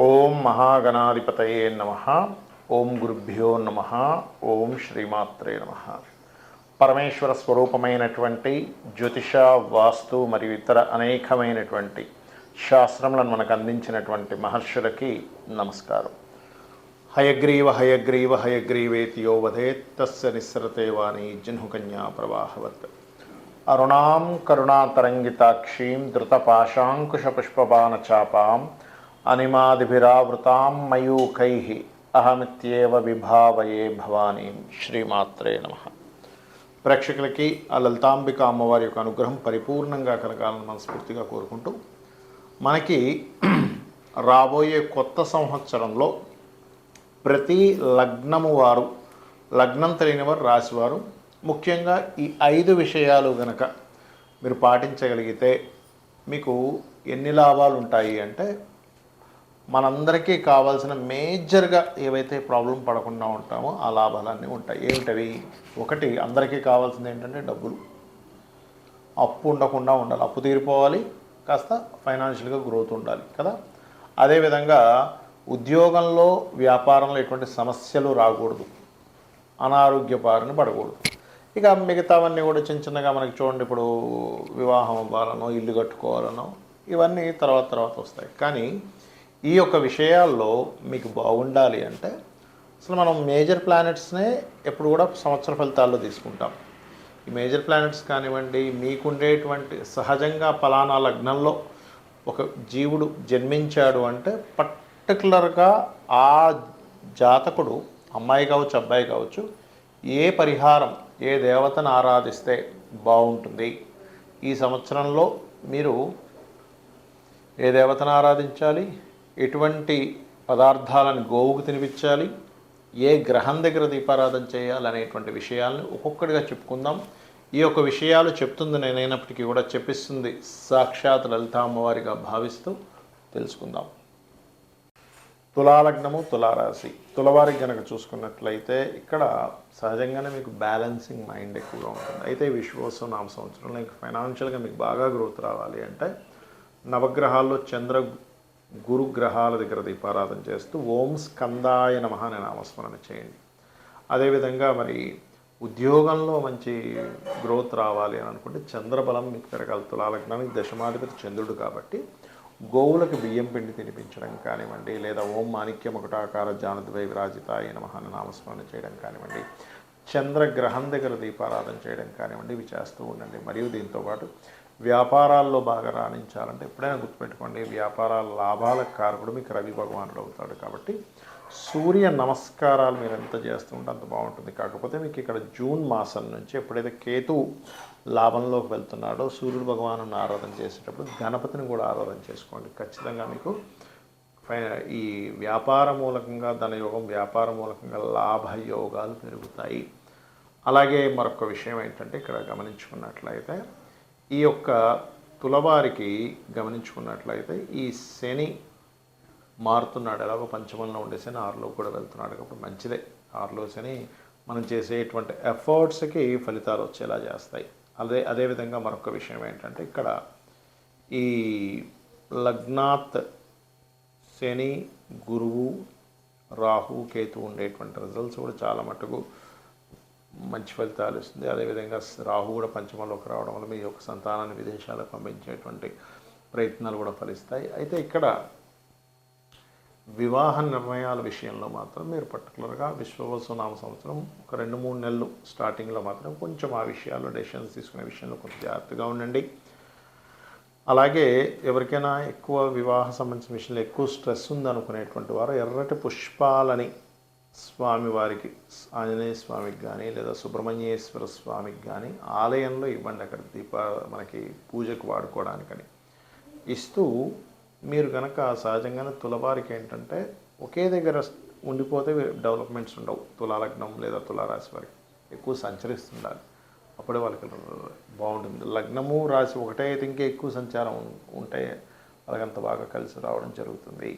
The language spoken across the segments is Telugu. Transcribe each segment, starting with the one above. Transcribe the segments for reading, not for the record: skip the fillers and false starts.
ఓం మహాగణాధిపతయే నమః. ఓం గురుభ్యో నమః. ఓం శ్రీమాత్రే నమః. పరమేశ్వర స్వరూపమైనటువంటి జ్యోతిష, వాస్తు మరియు ఇతర అనేకమైనటువంటి శాస్త్రములను మనకు అందించినటువంటి మహర్షులకి నమస్కారం. హయగ్రీవ హయగ్రీవ హయగ్రీవేతి యో వదేత్ తస్య నిస్సరతే వాణి జహ్నుకన్యా ప్రవాహవత్. అరుణాం కరుణాతరంగితాక్షీం ధృతపాశాంకుశపుష్పబాణచాపాం అనిమాదిభిరావృతాం మయూఖైః అహమిత్యేవ విభావయే భవానీం. శ్రీమాత్రే నమః. ప్రేక్షకులకి ఆ లలితాంబిక అమ్మవారి యొక్క అనుగ్రహం పరిపూర్ణంగా కలగాలని మనస్ఫూర్తిగా కోరుకుంటూ, మనకి రాబోయే కొత్త సంవత్సరంలో ప్రతి లగ్నము వారు, లగ్నం తెలియని వారు, రాశివారు ముఖ్యంగా ఈ 5 విషయాలు గనక మీరు పాటించగలిగితే మీకు ఎన్ని లాభాలు ఉంటాయి అంటే, మనందరికీ కావాల్సిన మేజర్గా ఏవైతే ప్రాబ్లం పడకుండా ఉంటామో ఆ లాభాలన్నీ ఉంటాయి. ఏమిటవి? ఒకటి, అందరికీ కావాల్సింది ఏంటంటే డబ్బులు. అప్పు ఉండకుండా ఉండాలి, అప్పు తీరిపోవాలి, కాస్త ఫైనాన్షియల్గా గ్రోత్ ఉండాలి కదా. అదేవిధంగా ఉద్యోగంలో, వ్యాపారంలో ఎటువంటి సమస్యలు రాకూడదు, అనారోగ్య బారిన పడకూడదు. ఇక మిగతావన్నీ కూడా చిన్న చిన్నగా మనకి చూడండి, ఇప్పుడు వివాహం అవ్వాలనో, ఇల్లు కట్టుకోవాలనో, ఇవన్నీ తర్వాత వస్తాయి. కానీ ఈ యొక్క విషయాల్లో మీకు బాగుండాలి అంటే అసలు మనం మేజర్ ప్లానెట్స్నే ఎప్పుడు కూడా సంవత్సర ఫలితాల్లో తీసుకుంటాం. ఈ మేజర్ ప్లానెట్స్ కానివ్వండి, మీకుండేటువంటి సహజంగా ఫలానా లగ్నంలో ఒక జీవుడు జన్మించాడు అంటే పర్టికులర్గా ఆ జాతకుడు, అమ్మాయి కావచ్చు అబ్బాయి కావచ్చు, ఏ పరిహారం, ఏ దేవతను ఆరాధిస్తే బాగుంటుంది, ఈ సంవత్సరంలో మీరు ఏ దేవతను ఆరాధించాలి, ఎటువంటి పదార్థాలను గోవుకు తినిపించాలి, ఏ గ్రహం దగ్గర దీపారాధన చేయాలి అనేటువంటి విషయాలను ఒక్కొక్కటిగా చెప్పుకుందాం. ఈ యొక్క విషయాలు చెప్తుంది నేనైనప్పటికీ కూడా చెప్పిస్తుంది సాక్షాత్ లలితా అమ్మవారిగా భావిస్తూ తెలుసుకుందాం. తులాలగ్నము, తులారాశి. తులవారికి కనుక చూసుకున్నట్లయితే ఇక్కడ సహజంగానే మీకు బ్యాలెన్సింగ్ మైండ్ ఎక్కువగా ఉంటుంది. అయితే విశ్వాసం నామ సంవత్సరంలో ఇంకా ఫైనాన్షియల్గా మీకు బాగా గ్రోత్ రావాలి అంటే నవగ్రహాల్లో చంద్ర, గురు గ్రహాల దగ్గర దీపారాధన చేస్తూ ఓం స్కందాయ నమః అనే నామస్మరణ చేయండి. అదేవిధంగా మరి ఉద్యోగంలో మంచి గ్రోత్ రావాలి అని అనుకుంటే చంద్రబలం మీకు పెరగాలి. తులాలగ్నానికి దశమాధిపతి చంద్రుడు కాబట్టి గోవులకు బియ్యం పిండి తినిపించడం కానివ్వండి, లేదా ఓం మాణిక్యం ఒకటాకార జానద్వై విరాజితాయ నమః అనే నామస్మరణ చేయడం కానివ్వండి, చంద్రగ్రహం దగ్గర దీపారాధన చేయడం కానివ్వండి, ఇవి చేస్తూ ఉండండి. మరియు దీంతోపాటు వ్యాపారాల్లో బాగా రాణించాలంటే ఎప్పుడైనా గుర్తుపెట్టుకోండి, వ్యాపారాల లాభాల కారకుడు మీకు రవి భగవానుడు అవుతాడు. కాబట్టి సూర్య నమస్కారాలు మీరు ఎంత చేస్తుంటే అంత బాగుంటుంది. కాకపోతే మీకు ఇక్కడ జూన్ మాసం నుంచి ఎప్పుడైతే కేతు లాభంలోకి వెళ్తున్నాడో సూర్యుడు భగవాను ఆరాధన చేసేటప్పుడు గణపతిని కూడా ఆరాధన చేసుకోండి. ఖచ్చితంగా మీకు ఈ వ్యాపార మూలకంగా ధనయోగం, వ్యాపార మూలకంగా లాభయోగాలు పెరుగుతాయి. అలాగే మరొక విషయం ఏంటంటే ఇక్కడ గమనించుకున్నట్లయితే ఈ యొక్క తులవారికి గమనించుకున్నట్లయితే ఈ శని మారుతున్నాడు. ఎలాగో పంచమంలో ఉండే శని 6లో కూడా వెళ్తున్నాడు కాబట్టి మంచిదే. 6లో శని మనం చేసేటువంటి ఎఫర్ట్స్కి ఫలితాలు వచ్చేలా చేస్తాయి. అదేవిధంగా మరొక విషయం ఏంటంటే ఇక్కడ ఈ లగ్నాత్ శని, గురువు, రాహు, కేతు ఉండేటువంటి రిజల్ట్స్ కూడా చాలా మటుకు మంచి ఫలితాలు ఇస్తుంది. అదేవిధంగా రాహు కూడా పంచమంలోకి రావడం వల్ల మీ యొక్క సంతానాన్ని విదేశాలకు పంపించేటువంటి ప్రయత్నాలు కూడా ఫలిస్తాయి. అయితే ఇక్కడ వివాహ నిర్ణయాల విషయంలో మాత్రం మీరు పర్టికులర్గా విశ్వవసు నామ సంవత్సరం ఒక 2-3 నెలలు స్టార్టింగ్లో మాత్రం కొంచెం ఆ విషయాల్లో డెసిషన్స్ తీసుకునే విషయంలో కొంచెం జాగ్రత్తగా ఉండండి. అలాగే ఎవరికైనా ఎక్కువ వివాహ సంబంధించిన విషయంలో ఎక్కువ స్ట్రెస్ ఉందనుకునేటువంటి వారు ఎర్రటి పుష్పాలని స్వామివారికి, ఆంజనేయ స్వామికి కానీ లేదా సుబ్రహ్మణ్యేశ్వర స్వామికి కానీ ఆలయంలో ఇవ్వండి. అక్కడ మనకి పూజకు వాడుకోవడానికని ఇస్తూ మీరు కనుక సహజంగానే తులవారికి ఏంటంటే ఒకే దగ్గర ఉండిపోతే డెవలప్మెంట్స్ ఉండవు. తులాలగ్నం లేదా తులారాశి వారికి ఎక్కువ సంచరిస్తుండాలి, అప్పుడే వాళ్ళకి బాగుంటుంది. లగ్నము రాశి ఒకటే అయితే ఇంకా ఎక్కువ సంచారం ఉంటే వాళ్ళకంత బాగా కలిసి రావడం జరుగుతుంది.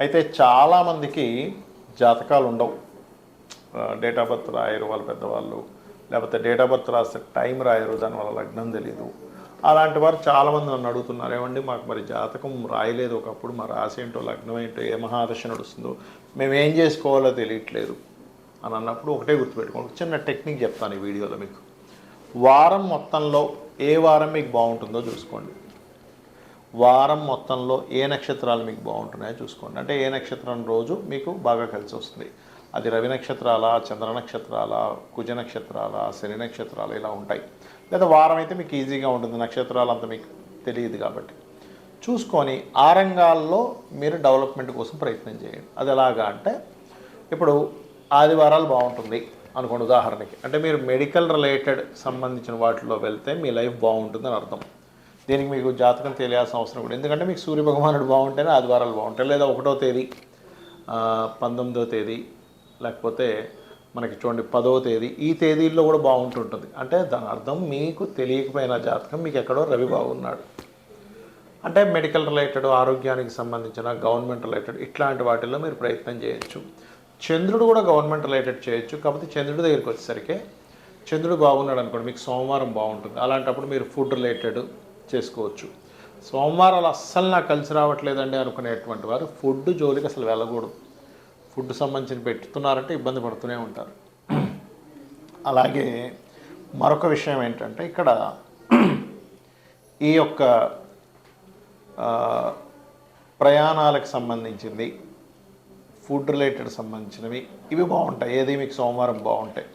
అయితే చాలామందికి జాతకాలు ఉండవు, డేట్ ఆఫ్ బర్త్ రాయరు వాళ్ళ పెద్దవాళ్ళు, లేకపోతే డేట్ ఆఫ్ బర్త్ రాస్తే టైం రాయరు, దానివల్ల లగ్నం తెలియదు. అలాంటి వారు చాలామంది నన్ను అడుగుతున్నారు, ఏమండి మాకు మరి జాతకం రాయలేదు ఒకప్పుడు, మా రాశి ఏంటో లగ్నం ఏంటో ఏ మహాదశ నడుస్తుందో మేము ఏం చేసుకోవాలో తెలియట్లేదు అని అన్నప్పుడు ఒకటే గుర్తుపెట్టుకోండి. చిన్న టెక్నిక్ చెప్తాను ఈ వీడియోలో మీకు. వారం మొత్తంలో ఏ వారం మీకు బాగుంటుందో చూసుకోండి. వారం మొత్తంలో ఏ నక్షత్రాలు మీకు బాగుంటున్నాయో చూసుకోండి. అంటే ఏ నక్షత్రం రోజు మీకు బాగా కలిసి వస్తుంది. అది రవి నక్షత్రాల, చంద్ర నక్షత్రాల, కుజ నక్షత్రాల, శని నక్షత్రాలు ఇలా ఉంటాయి. లేదా వారం అయితే మీకు ఈజీగా ఉంటుంది, నక్షత్రాలు అంత మీకు తెలియదు కాబట్టి. చూసుకొని ఆ రంగాల్లో మీరు డెవలప్మెంట్ కోసం ప్రయత్నం చేయండి. అది ఎలాగా అంటే, ఇప్పుడు ఆదివారాలు బాగుంటుంది అనుకోండి ఉదాహరణకి. అంటే మీరు మెడికల్ రిలేటెడ్ సంబంధించిన వాటిలో వెళ్తే మీ లైఫ్ బాగుంటుందని అర్థం. దీనికి మీకు జాతకం తెలియాల్సిన అవసరం కూడా, ఎందుకంటే మీకు సూర్య భగవానుడు బాగుంటేనే ఆదివారాలు బాగుంటాయి. లేదా 1వ తేదీ, 19వ తేదీ, లేకపోతే మనకి చూడండి 10వ తేదీ, ఈ తేదీల్లో కూడా బాగుంటుంటుంది. అంటే దాని అర్థం మీకు తెలియకపోయిన జాతకం మీకు ఎక్కడో రవి బాగున్నాడు. అంటే మెడికల్ రిలేటెడ్, ఆరోగ్యానికి సంబంధించిన, గవర్నమెంట్ రిలేటెడ్ ఇట్లాంటి వాటిల్లో మీరు ప్రయత్నం చేయొచ్చు. చంద్రుడు కూడా గవర్నమెంట్ రిలేటెడ్ చేయొచ్చు. కాకపోతే చంద్రుడి దగ్గరికి వచ్చేసరికి చంద్రుడు బాగున్నాడు అనుకోండి, మీకు సోమవారం బాగుంటుంది. అలాంటప్పుడు మీరు ఫుడ్ రిలేటెడ్ చేసుకోవచ్చు. సోమవారాలు అస్సలు నాకు కలిసి రావట్లేదండి అనుకునేటువంటి వారు ఫుడ్ జోలికి అసలు వెళ్ళకూడదు. ఫుడ్ సంబంధించి పెట్టుతున్నారంటే ఇబ్బంది పడుతూనే ఉంటారు. అలాగే మరొక విషయం ఏంటంటే, ఇక్కడ ఈ యొక్క ప్రయాణాలకు సంబంధించింది, ఫుడ్ రిలేటెడ్ సంబంధించినవి ఇవి బాగుంటాయి. ఏది మీకు సోమవారం బాగుంటాయి.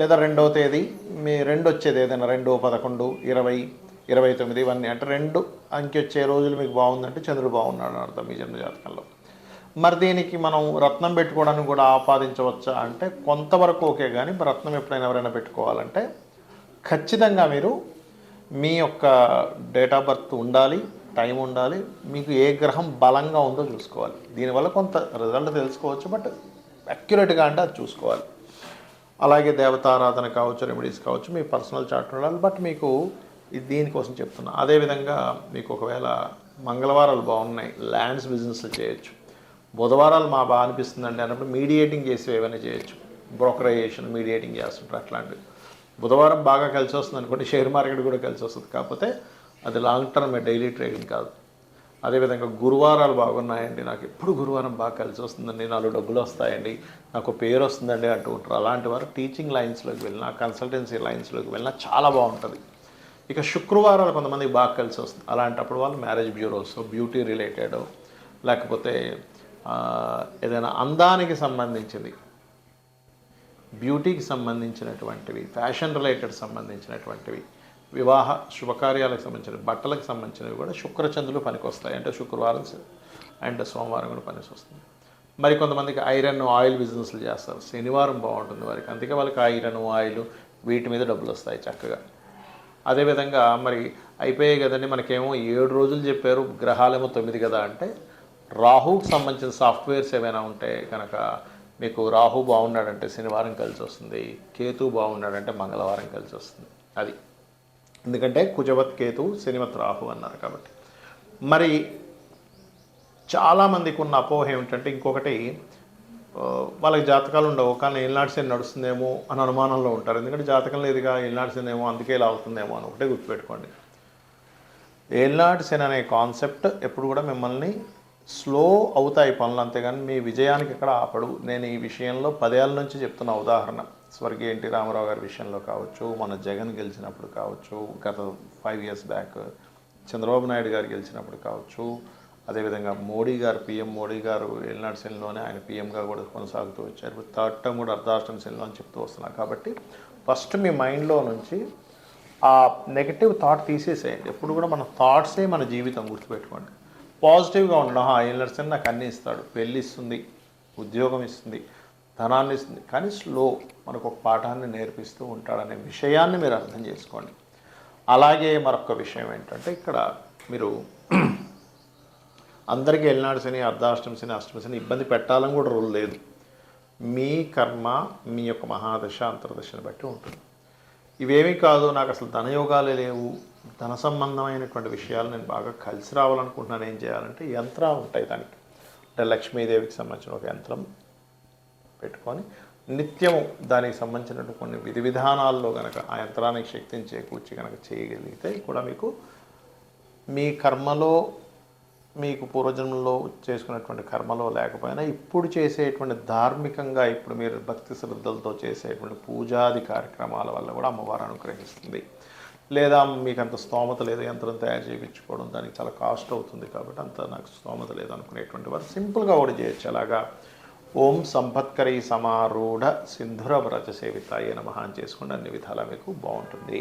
లేదా 2వ తేదీ మీ 2 వచ్చేది ఏదైనా 2, 11, 20, 29 ఇవన్నీ అంటే 2 అంకె వచ్చే రోజులు మీకు బాగుందంటే చంద్రుడు బాగున్నాడు అని అర్థం మీ జన్మజాతకంలో. మరి దీనికి మనం రత్నం పెట్టుకోవడానికి కూడా ఆపాదించవచ్చా అంటే కొంతవరకు ఓకే. కానీ రత్నం ఎప్పుడైనా ఎవరైనా పెట్టుకోవాలంటే ఖచ్చితంగా మీరు మీ యొక్క డేట్ ఆఫ్ బర్త్ ఉండాలి, టైం ఉండాలి, మీకు ఏ గ్రహం బలంగా ఉందో చూసుకోవాలి. దీనివల్ల కొంత రిజల్ట్ తెలుసుకోవచ్చు, బట్ అక్యురేట్గా అంటే అది చూసుకోవాలి. అలాగే దేవతారాధన కావచ్చు, రెమెడీస్ కావచ్చు, మీ పర్సనల్ చార్ట్ ఉండాలి. బట్ మీకు దీనికోసం చెప్తున్నా. అదేవిధంగా మీకు ఒకవేళ మంగళవారాలు బాగున్నాయి, ల్యాండ్స్ బిజినెస్లు చేయొచ్చు. బుధవారాలు మా బాగా అనిపిస్తుందండి అన్నప్పుడు మీడియేటింగ్ చేసి ఏమైనా చేయొచ్చు. బ్రోకరైజేషన్, మీడియేటింగ్ చేస్తుంటారు అట్లాంటివి. బుధవారం బాగా కలిసి వస్తుంది అనుకోండి, షేర్ మార్కెట్ కూడా కలిసి వస్తుంది. కాకపోతే అది లాంగ్ టర్మ్, డైలీ ట్రేడింగ్ కాదు. అదేవిధంగా గురువారాలు బాగున్నాయండి, నాకు ఎప్పుడు గురువారం బాగా కలిసి వస్తుందండి, 4 డబ్బులు వస్తాయండి, నాకు పేరు వస్తుందండి అంటూ ఉంటారు. అలాంటి వారు టీచింగ్ లైన్స్లోకి వెళ్ళినా, కన్సల్టెన్సీ లైన్స్లోకి వెళ్ళినా చాలా బాగుంటుంది. ఇక శుక్రవారాలు కొంతమందికి బాగా కలిసి వస్తుంది. అలాంటప్పుడు వాళ్ళు మ్యారేజ్ బ్యూరోస్, బ్యూటీ రిలేటెడ్, లేకపోతే ఏదైనా అందానికి సంబంధించింది, బ్యూటీకి సంబంధించినటువంటివి, ఫ్యాషన్ రిలేటెడ్ సంబంధించినటువంటివి, వివాహ శుభకార్యాలకు సంబంధించిన, బట్టలకు సంబంధించినవి కూడా శుక్రచంద్రులు పనికొస్తాయి. అంటే శుక్రవారం అండ్ సోమవారం కూడా పనికి వస్తుంది. మరి కొంతమందికి ఐరన్, ఆయిల్ బిజినెస్లు చేస్తారు, శనివారం బాగుంటుంది వారికి. అందుకే వాళ్ళకి ఐరన్, ఆయిల్ వీటి మీద డబ్బులు వస్తాయి చక్కగా. అదేవిధంగా మరి అయిపోయాయి కదండి, మనకేమో 7 రోజులు చెప్పారు, గ్రహాలేమో 9 కదా అంటే, రాహుకి సంబంధించిన సాఫ్ట్వేర్స్ ఏమైనా ఉంటే కనుక మీకు రాహు బాగున్నాడంటే శనివారం కలిసి వస్తుంది, కేతు బాగున్నాడంటే మంగళవారం కలిసి వస్తుంది. అది ఎందుకంటే కుజవత్ కేతు, శనివత్ రాహు అన్నారు కాబట్టి. మరి చాలామందికి ఉన్న అపోహ ఏమిటంటే, ఇంకొకటి వాళ్ళకి జాతకాలు ఉండవు కానీ ఏలినాటి శని నడుస్తుందేమో అని అనుమానంలో ఉంటారు. ఎందుకంటే జాతకం లేదుగా, ఏలినాటి శని ఏమో అందుకే ఇలా అవుతుందేమో అని ఒకటే గుర్తుపెట్టుకోండి. ఏలినాటి శని అనే కాన్సెప్ట్ ఎప్పుడు కూడా మిమ్మల్ని స్లో అవుతాయి పనులు, అంతేగాని మీ విజయానికి ఎక్కడ ఆపడు. నేను ఈ విషయంలో 10 ఏళ్ళ నుంచి చెప్తున్న ఉదాహరణ. స్వర్గీయ ఎన్టీ రామారావు గారి విషయంలో కావచ్చు, మన జగన్ గెలిచినప్పుడు కావచ్చు, గత 5 years బ్యాక్ చంద్రబాబు నాయుడు గారు గెలిచినప్పుడు కావచ్చు, అదేవిధంగా మోడీ గారు, పిఎం మోడీ గారు ఏలినాటి శనిలోనే ఆయన పిఎంగా కూడా కొనసాగుతూ వచ్చారు. 3rd term కూడా అర్ధాష్టమి శనిలో అని చెప్తూ వస్తున్నారు. కాబట్టి ఫస్ట్ మీ మైండ్లో నుంచి ఆ నెగిటివ్ థాట్ తీసేసేయండి. ఎప్పుడు కూడా మన థాట్సే మన జీవితం, గుర్తుపెట్టుకోండి. పాజిటివ్గా ఉండడం, ఏలినాటి శని నాకు అన్నీ ఇస్తాడు, పెళ్ళి ఇస్తుంది, ఉద్యోగం ఇస్తుంది, ధనాన్ని ఇస్తుంది, కానీ స్లో మనకు ఒక పాఠాన్ని నేర్పిస్తూ ఉంటాడనే విషయాన్ని మీరు అర్థం చేసుకోండి. అలాగే మరొక విషయం ఏంటంటే, ఇక్కడ మీరు అందరికీ ఏలినాటి శని, అర్ధాష్టమి శని, అష్టమి శని ఇబ్బంది పెట్టాలని కూడా రూల్ లేదు. మీ కర్మ మీ యొక్క మహాదశ అంతర్దశని బట్టి ఉంటుంది. ఇవేమీ కాదు, నాకు అసలు ధనయోగాలే లేవు, ధన సంబంధమైనటువంటి విషయాలు నేను బాగా కలిసి రావాలనుకుంటున్నాను, ఏం చేయాలంటే యంత్రాలు ఉంటాయి దానికి. అంటే లక్ష్మీదేవికి సంబంధించిన ఒక యంత్రం పెట్టుకొని నిత్యము దానికి సంబంధించినటువంటి కొన్ని విధి విధానాల్లో కనుక ఆ యంత్రానికి శక్తిని చేకూర్చి కనుక చేయగలిగితే కూడా మీకు మీ కర్మలో మీకు పూర్వజన్మలో చేసుకున్నటువంటి కర్మలో లేకపోయినా ఇప్పుడు చేసేటువంటి ధార్మికంగా ఇప్పుడు మీరు భక్తి శ్రద్ధలతో చేసేటువంటి పూజాది కార్యక్రమాల వల్ల కూడా అమ్మవారు అనుగ్రహిస్తుంది. లేదా మీకు అంత స్తోమత లేదు, యంత్రం తయారు చేయించుకోవడం దానికి చాలా కాస్ట్ అవుతుంది కాబట్టి అంత నాకు స్తోమత లేదు అనుకునేటువంటి వారు సింపుల్గా కూడా చేయొచ్చు. అలాగా ఓం సంపత్కరీ సమారూఢ సింధుర వ్రజ సేవితాయ నమః అని చేసుకుంటే అన్ని విధాలా మీకు బాగుంటుంది.